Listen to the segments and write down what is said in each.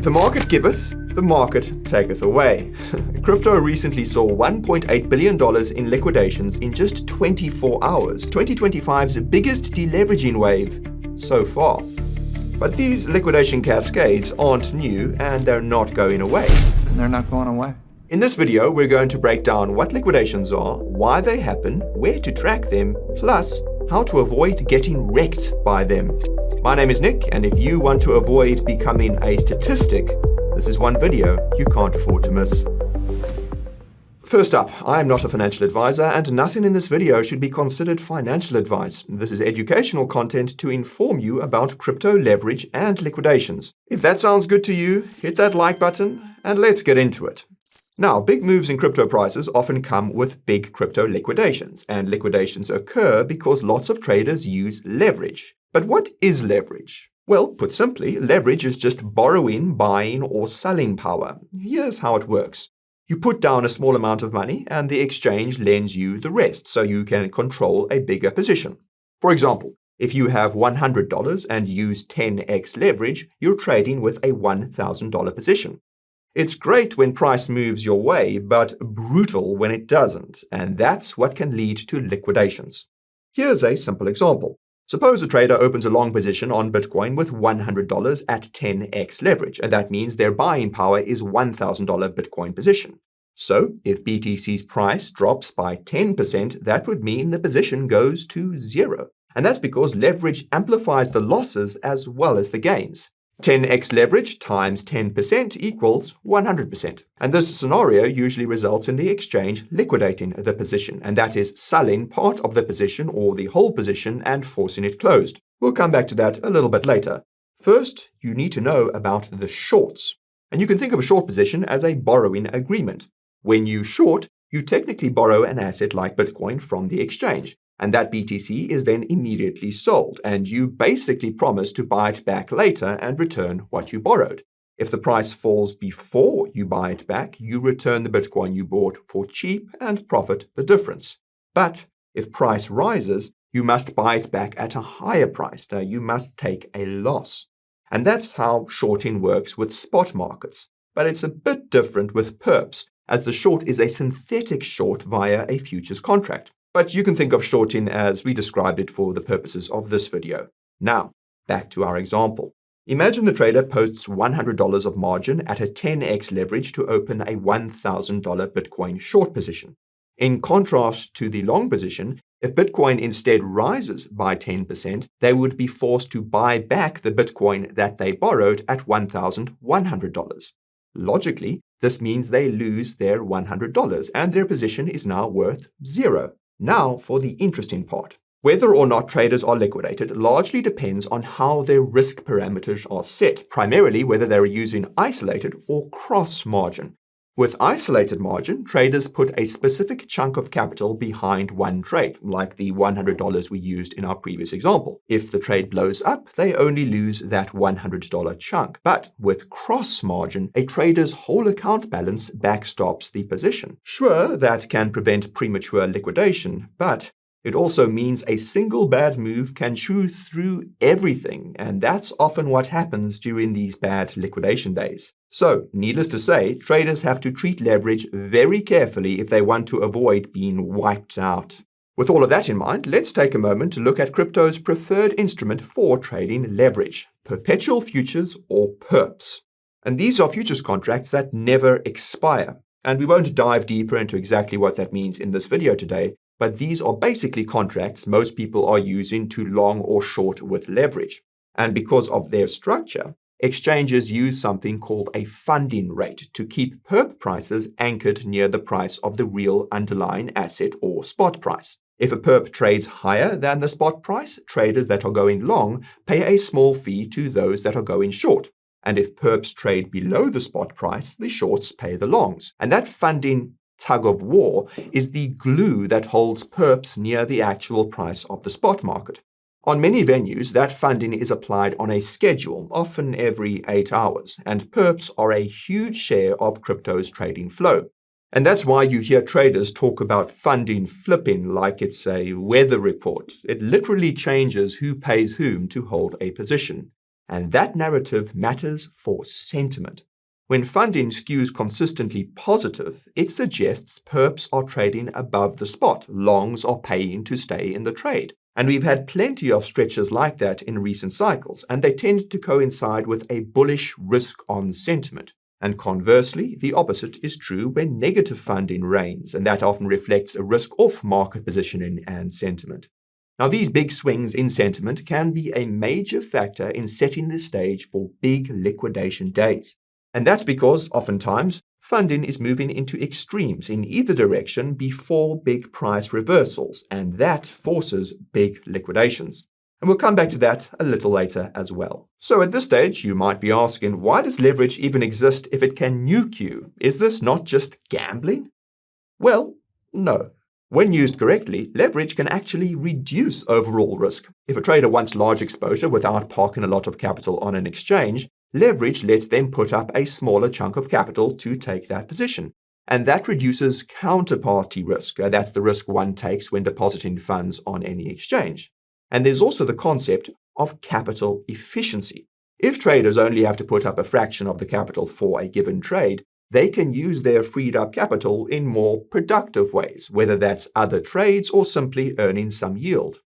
The market giveth, the market taketh away. Crypto recently saw $1.8 billion in liquidations in just 24 hours, 2025's biggest deleveraging wave so far. But these liquidation cascades aren't new and they're not going away. They're not going away. In this video, we're going to break down what liquidations are, why they happen, where to track them, plus how to avoid getting wrecked by them. My name is Nick, and if you want to avoid becoming a statistic, this is one video you can't afford to miss. First up, I am not a financial advisor, and nothing in this video should be considered financial advice. This is educational content to inform you about crypto leverage and liquidations. If that sounds good to you, hit that like button, and let's get into it. Now, big moves in crypto prices often come with big crypto liquidations, and liquidations occur because lots of traders use leverage. But what is leverage? Well, put simply, leverage is just borrowing, buying, or selling power. Here's how it works. You put down a small amount of money, and the exchange lends you the rest, so you can control a bigger position. For example, if you have $100 and use 10x leverage, you're trading with a $1,000 position. It's great when price moves your way, but brutal when it doesn't, and that's what can lead to liquidations. Here's a simple example. Suppose a trader opens a long position on Bitcoin with $100 at 10x leverage, and that means their buying power is $1,000 Bitcoin position. So, if BTC's price drops by 10%, that would mean the position goes to zero. And that's because leverage amplifies the losses as well as the gains. 10x leverage times 10% equals 100%. And this scenario usually results in the exchange liquidating the position, and that is selling part of the position or the whole position and forcing it closed. We'll come back to that a little bit later. First, you need to know about the shorts. And you can think of a short position as a borrowing agreement. When you short, you technically borrow an asset like Bitcoin from the exchange. And that BTC is then immediately sold, and you basically promise to buy it back later and return what you borrowed. If the price falls before you buy it back, you return the Bitcoin you bought for cheap and profit the difference. But if price rises, you must buy it back at a higher price. You must take a loss. And that's how shorting works with spot markets. But it's a bit different with Perps, as the short is a synthetic short via a futures contract. But you can think of shorting as we described it for the purposes of this video. Now, back to our example. Imagine the trader posts $100 of margin at a 10x leverage to open a $1,000 Bitcoin short position. In contrast to the long position, if Bitcoin instead rises by 10%, they would be forced to buy back the Bitcoin that they borrowed at $1,100. Logically, this means they lose their $100 and their position is now worth zero. Now for the interesting part. Whether or not traders are liquidated largely depends on how their risk parameters are set, primarily whether they're using isolated or cross margin. With isolated margin, traders put a specific chunk of capital behind one trade, like the $100 we used in our previous example. If the trade blows up, they only lose that $100 chunk. But with cross margin, a trader's whole account balance backstops the position. Sure, that can prevent premature liquidation, but it also means a single bad move can chew through everything, and that's often what happens during these bad liquidation days. So, needless to say, traders have to treat leverage very carefully if they want to avoid being wiped out. With all of that in mind, let's take a moment to look at crypto's preferred instrument for trading leverage, Perpetual futures or Perps. And these are futures contracts that never expire. And we won't dive deeper into exactly what that means in this video today, but these are basically contracts most people are using to long or short with leverage. And because of their structure, exchanges use something called a funding rate to keep perp prices anchored near the price of the real underlying asset or spot price. If a perp trades higher than the spot price, traders that are going long pay a small fee to those that are going short. And if perps trade below the spot price, the shorts pay the longs. And that funding tug of war is the glue that holds perps near the actual price of the spot market. On many venues, that funding is applied on a schedule, often every 8 hours, and perps are a huge share of crypto's trading flow. And that's why you hear traders talk about funding flipping like it's a weather report. It literally changes who pays whom to hold a position. And that narrative matters for sentiment. When funding skews consistently positive, it suggests perps are trading above the spot, longs are paying to stay in the trade. And we've had plenty of stretches like that in recent cycles, and they tend to coincide with a bullish risk-on sentiment. And conversely, the opposite is true when negative funding reigns, and that often reflects a risk-off market positioning and sentiment. Now, these big swings in sentiment can be a major factor in setting the stage for big liquidation days. And that's because, oftentimes, funding is moving into extremes in either direction before big price reversals, and that forces big liquidations. And we'll come back to that a little later as well. So at this stage, you might be asking, why does leverage even exist if it can nuke you? Is this not just gambling? Well, no. When used correctly, leverage can actually reduce overall risk. If a trader wants large exposure without parking a lot of capital on an exchange, leverage lets them put up a smaller chunk of capital to take that position. And that reduces counterparty risk. That's the risk one takes when depositing funds on any exchange. And there's also the concept of capital efficiency. If traders only have to put up a fraction of the capital for a given trade, they can use their freed up capital in more productive ways, whether that's other trades or simply earning some yield.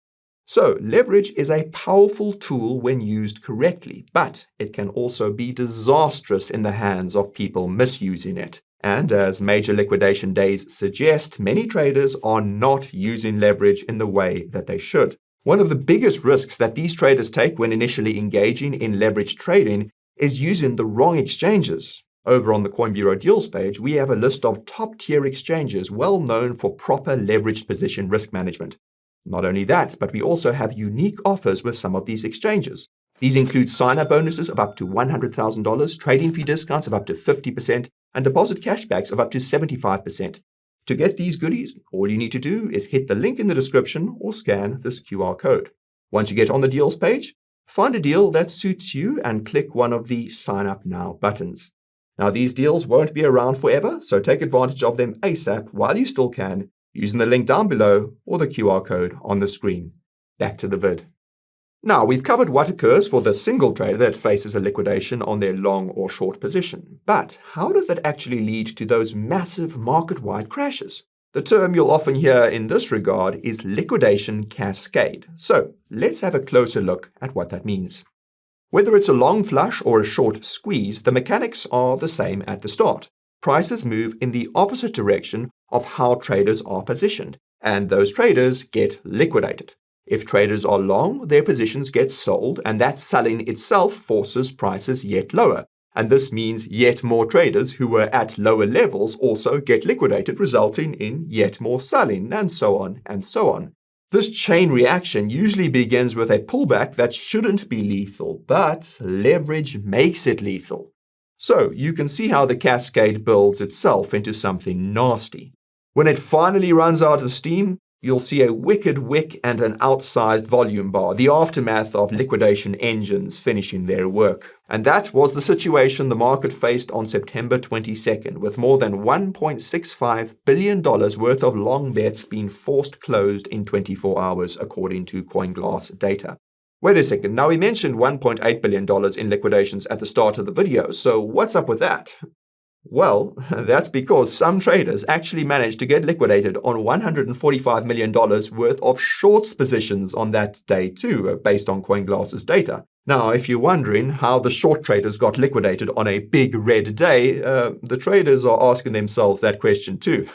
So, leverage is a powerful tool when used correctly, but it can also be disastrous in the hands of people misusing it. And as major liquidation days suggest, many traders are not using leverage in the way that they should. One of the biggest risks that these traders take when initially engaging in leverage trading is using the wrong exchanges. Over on the Coin Bureau deals page, we have a list of top-tier exchanges well known for proper leveraged position risk management. Not only that, but we also have unique offers with some of these exchanges. These include sign-up bonuses of up to $100,000, trading fee discounts of up to 50%, and deposit cashbacks of up to 75%. To get these goodies, all you need to do is hit the link in the description or scan this QR code. Once you get on the deals page, find a deal that suits you and click one of the Sign Up Now buttons. Now, these deals won't be around forever, so take advantage of them ASAP while you still can, using the link down below or the QR code on the screen. Back to the vid. Now, we've covered what occurs for the single trader that faces a liquidation on their long or short position. But how does that actually lead to those massive market-wide crashes? The term you'll often hear in this regard is liquidation cascade. So let's have a closer look at what that means. Whether it's a long flush or a short squeeze, the mechanics are the same at the start. Prices move in the opposite direction of how traders are positioned, and those traders get liquidated. If traders are long, their positions get sold, and that selling itself forces prices yet lower. And this means yet more traders who were at lower levels also get liquidated, resulting in yet more selling, and so on and so on. This chain reaction usually begins with a pullback that shouldn't be lethal, but leverage makes it lethal. So you can see how the cascade builds itself into something nasty. When it finally runs out of steam, you'll see a wicked wick and an outsized volume bar, the aftermath of liquidation engines finishing their work. And that was the situation the market faced on September 22nd, with more than $1.65 billion worth of long bets being forced closed in 24 hours, according to CoinGlass data. Wait a second, now we mentioned $1.8 billion in liquidations at the start of the video, so what's up with that? Well, that's because some traders actually managed to get liquidated on $145 million worth of shorts positions on that day too, based on CoinGlass's data. Now, if you're wondering how the short traders got liquidated on a big red day, the traders are asking themselves that question too.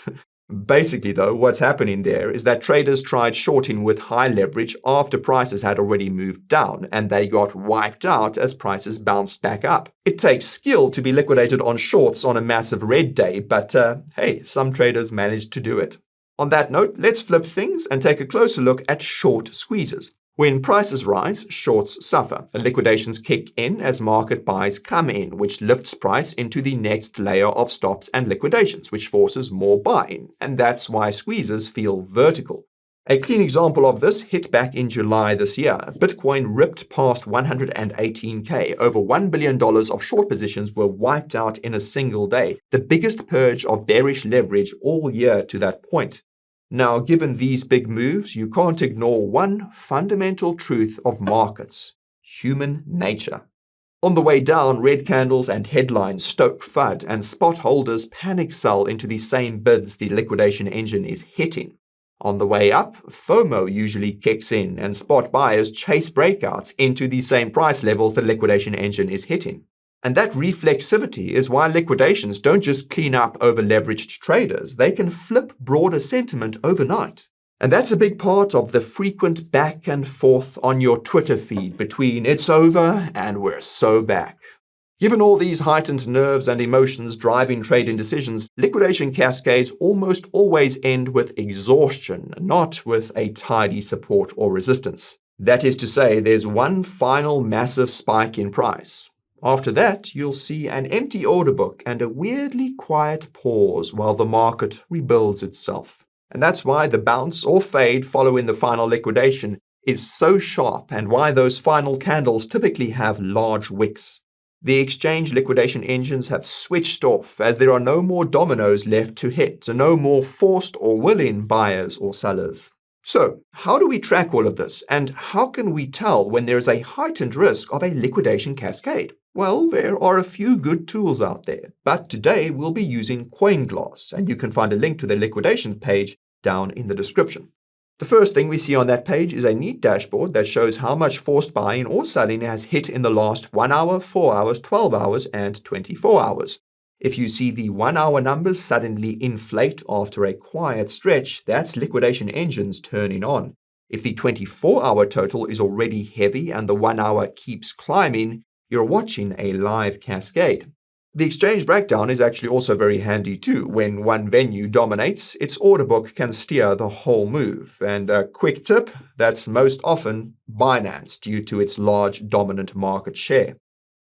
Basically, though, what's happening there is that traders tried shorting with high leverage after prices had already moved down, and they got wiped out as prices bounced back up. It takes skill to be liquidated on shorts on a massive red day, but hey, some traders managed to do it. On that note, let's flip things and take a closer look at short squeezes. When prices rise, shorts suffer. The liquidations kick in as market buys come in, which lifts price into the next layer of stops and liquidations, which forces more buying, and that's why squeezes feel vertical. A clean example of this hit back in July this year. Bitcoin ripped past 118K. Over $1 billion of short positions were wiped out in a single day, the biggest purge of bearish leverage all year to that point. Now, given these big moves, you can't ignore one fundamental truth of markets: human nature. On the way down, red candles and headlines stoke FUD, and spot holders panic sell into the same bids the liquidation engine is hitting. On the way up, FOMO usually kicks in, and spot buyers chase breakouts into the same price levels the liquidation engine is hitting. And that reflexivity is why liquidations don't just clean up over-leveraged traders, they can flip broader sentiment overnight. And that's a big part of the frequent back and forth on your Twitter feed between "it's over" and "we're so back." Given all these heightened nerves and emotions driving trading decisions, liquidation cascades almost always end with exhaustion, not with a tidy support or resistance. That is to say, there's one final massive spike in price. After that, you'll see an empty order book and a weirdly quiet pause while the market rebuilds itself. And that's why the bounce or fade following the final liquidation is so sharp, and why those final candles typically have large wicks. The exchange liquidation engines have switched off as there are no more dominoes left to hit, and no more forced or willing buyers or sellers. So, how do we track all of this, and how can we tell when there is a heightened risk of a liquidation cascade? Well, there are a few good tools out there, but today we'll be using CoinGlass, and you can find a link to the liquidation page down in the description. The first thing we see on that page is a neat dashboard that shows how much forced buying or selling has hit in the last 1 hour, 4 hours, 12 hours, and 24 hours. If you see the 1 hour numbers suddenly inflate after a quiet stretch, that's liquidation engines turning on. If the 24-hour total is already heavy and the 1 hour keeps climbing, you're watching a live cascade. The exchange breakdown is actually also very handy too. When one venue dominates, its order book can steer the whole move. And a quick tip, that's most often Binance due to its large dominant market share.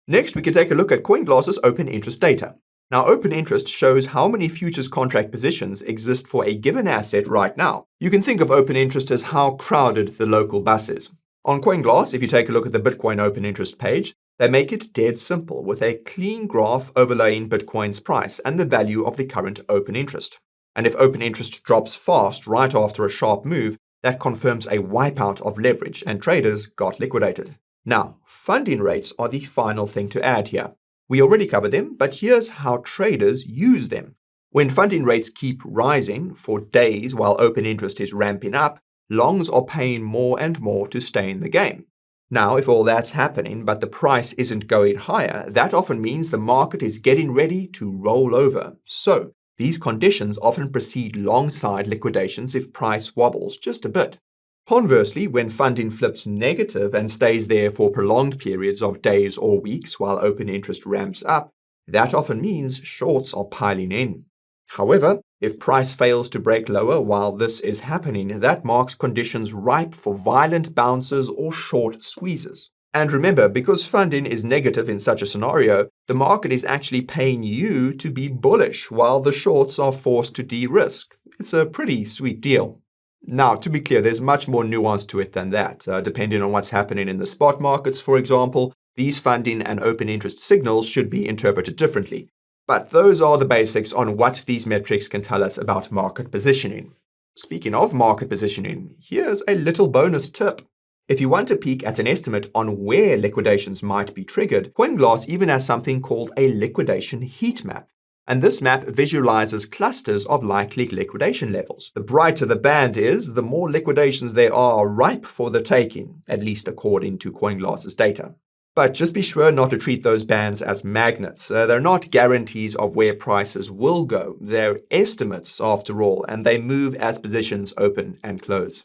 Next, we can take a look at CoinGlass's open interest data. Now, open interest shows how many futures contract positions exist for a given asset right now. You can think of open interest as how crowded the local bus is. On CoinGlass, if you take a look at the Bitcoin open interest page, they make it dead simple with a clean graph overlaying Bitcoin's price and the value of the current open interest. And if open interest drops fast right after a sharp move, that confirms a wipeout of leverage and traders got liquidated. Now, funding rates are the final thing to add here. We already covered them, but here's how traders use them. When funding rates keep rising for days while open interest is ramping up, longs are paying more and more to stay in the game. Now, if all that's happening, but the price isn't going higher, that often means the market is getting ready to roll over. So, these conditions often precede long-side liquidations if price wobbles just a bit. Conversely, when funding flips negative and stays there for prolonged periods of days or weeks while open interest ramps up, that often means shorts are piling in. However, if price fails to break lower while this is happening, that marks conditions ripe for violent bounces or short squeezes. And remember, because funding is negative in such a scenario, the market is actually paying you to be bullish while the shorts are forced to de-risk. It's a pretty sweet deal. Now, to be clear, there's much more nuance to it than that. Depending on what's happening in the spot markets, for example, these funding and open interest signals should be interpreted differently. But those are the basics on what these metrics can tell us about market positioning. Speaking of market positioning, here's a little bonus tip. If you want to peek at an estimate on where liquidations might be triggered, CoinGlass even has something called a liquidation heat map. And this map visualizes clusters of likely liquidation levels. The brighter the band is, the more liquidations there are ripe for the taking, at least according to CoinGlass's data. But just be sure not to treat those bands as magnets. They're not guarantees of where prices will go. They're estimates, after all, and they move as positions open and close.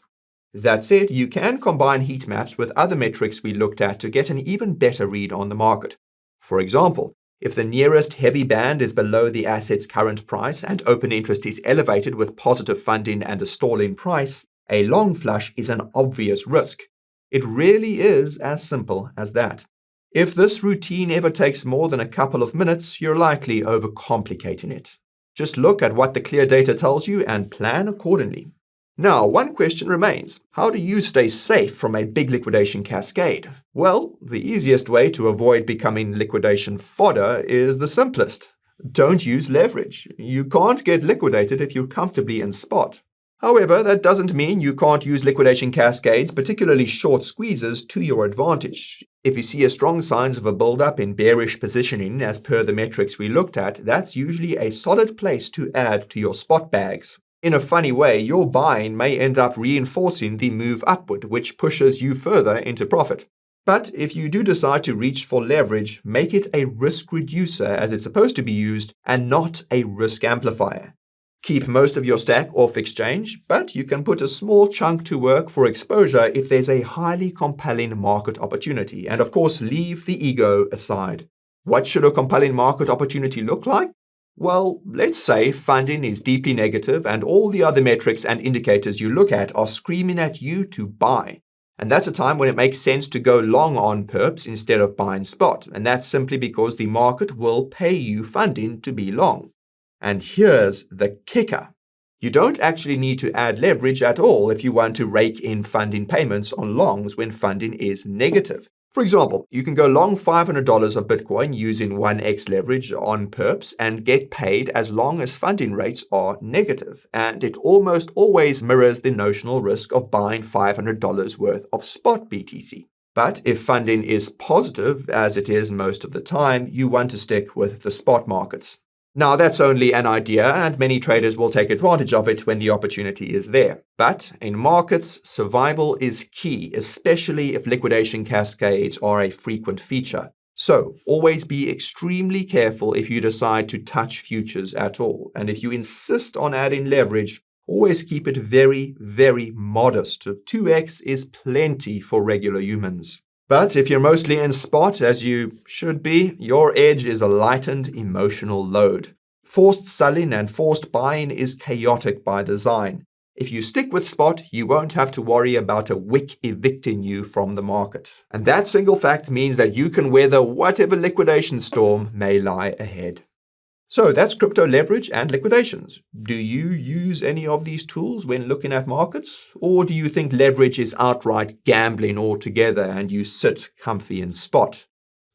That said, you can combine heat maps with other metrics we looked at to get an even better read on the market. For example, if the nearest heavy band is below the asset's current price and open interest is elevated with positive funding and a stalling price, a long flush is an obvious risk. It really is as simple as that. If this routine ever takes more than a couple of minutes, you're likely overcomplicating it. Just look at what the clear data tells you and plan accordingly. Now, one question remains. How do you stay safe from a big liquidation cascade? Well, the easiest way to avoid becoming liquidation fodder is the simplest. Don't use leverage. You can't get liquidated if you're comfortably in spot. However, that doesn't mean you can't use liquidation cascades, particularly short squeezes, to your advantage. If you see strong signs of a build-up in bearish positioning as per the metrics we looked at, that's usually a solid place to add to your spot bags. In a funny way, your buying may end up reinforcing the move upward, which pushes you further into profit. But if you do decide to reach for leverage, make it a risk reducer as it's supposed to be used and not a risk amplifier. Keep most of your stack off exchange, but you can put a small chunk to work for exposure if there's a highly compelling market opportunity. And of course, leave the ego aside. What should a compelling market opportunity look like? Well, let's say funding is deeply negative and all the other metrics and indicators you look at are screaming at you to buy. And that's a time when it makes sense to go long on perps instead of buying spot. And that's simply because the market will pay you funding to be long. And here's the kicker. You don't actually need to add leverage at all if you want to rake in funding payments on longs when funding is negative. For example, you can go long $500 of Bitcoin using 1x leverage on perps and get paid as long as funding rates are negative. And it almost always mirrors the notional risk of buying $500 worth of spot BTC. But if funding is positive, as it is most of the time, you want to stick with the spot markets. Now, that's only an idea, and many traders will take advantage of it when the opportunity is there. But in markets, survival is key, especially if liquidation cascades are a frequent feature. So, always be extremely careful if you decide to touch futures at all. And if you insist on adding leverage, always keep it very, very modest. 2x is plenty for regular humans. But if you're mostly in spot, as you should be, your edge is a lightened emotional load. Forced selling and forced buying is chaotic by design. If you stick with spot, you won't have to worry about a wick evicting you from the market. And that single fact means that you can weather whatever liquidation storm may lie ahead. So that's crypto leverage and liquidations. Do you use any of these tools when looking at markets? Or do you think leverage is outright gambling altogether and you sit comfy in spot?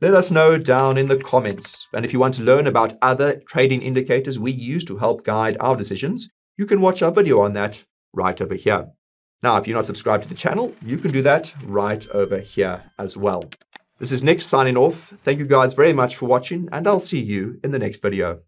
Let us know down in the comments. And if you want to learn about other trading indicators we use to help guide our decisions, you can watch our video on that right over here. Now, if you're not subscribed to the channel, you can do that right over here as well. This is Nick signing off. Thank you guys very much for watching, and I'll see you in the next video.